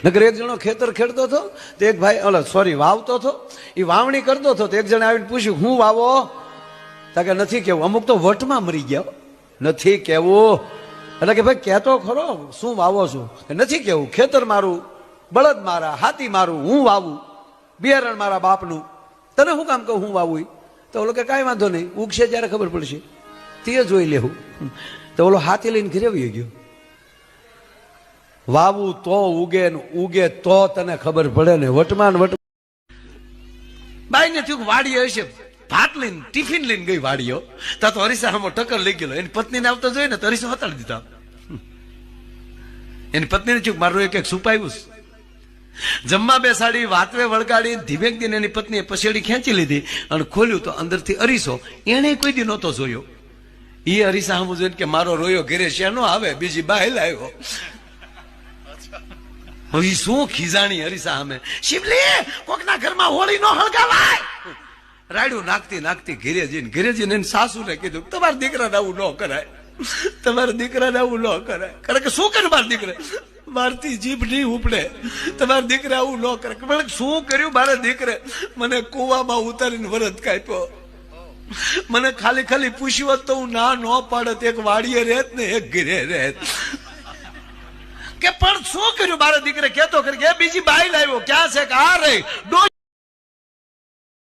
નકર એક જણો ખેતર ખેડતો હતો તો એક ભાઈ સોરી વાવતો હતો, એ વાવણી કરતો હતો તો એક જણે આવીને પૂછ્યું હું વાવો? તા કે નથી કેવું. અમુક તો વટમાં મરી ગયા, નથી કેવું. એટલે કે ભાઈ કહેતો ખરો શું વાવો છું? નથી કેવું. ખેતર મારું, બળદ મારા, હાથી મારું, હું વાવું, બિયારણ મારા બાપનું, તને શું કામ કહું હું વાવું? તો ઓલો કે કાંઈ વાંધો નહીં, ઉગશે જ્યારે ખબર પડશે, તે જોઈ લેવું. તો ઓલો હાથી લઈને ઘરે આવી ગયો. વાવું તો ઉગે ને ઉગે તો તને ખબર પડે ને. વટમાં બાઈ ને થયું વાડીએ હશે, ભાત લઈને ટિફિન લઈને ગઈ વાડીઓ, તા તો હરીસા હમો ટક્કર લઈ ગયેલો. એની પત્નીને આવતા જોઈએ ને તો હરીસો હતાડી દીધા. એની પત્નીને થયું મારું એક એક સુપાયું. જમવા બેસાડી, વાતવે વળગાડી, ધીમેક દિન એની પત્નીએ પછેડી ખેંચી લીધી અને ખોલ્યું તો અંદરથી અરીસો. એને કોઈ દી નહોતો જોયો. એ અરીસા હમું જોઈને કે મારો રોયો ઘેરે શેનો આવે, બીજી બાઈ લાવ્યો. હવે શું ખીજાણી અરીસા સામે, શિવલી કોકના ઘરમાં હોળી નો હળગાવાય. રાડ્યું નાખતી નાખતી ઘેરે જઈને એની સાસુને કીધું તમારા દીકરાને આવું ન કરાય, તમારા દીકરાને આવું ન કરાય. કારણ કે શું કર્યું મારા દીકરા? મારતી જીભ નહીં ઉપડે. તમારા દીકરા આવું ન કરે. શું કર્યું મારા દીકરે? મને કુવામાં ઉતારીને વરદ કાપ્યો. મને ખાલી ખાલી પૂછ્યું હોત તો હું ના ન પાડત. એક વાડીએ રહેત ને એક ઘરે રહેત. કે પણ શું કર્યું મારા દીકરે? કેતો કરી કે બીજી બાઈ લાવ્યો. ક્યાં છે? કે આ રે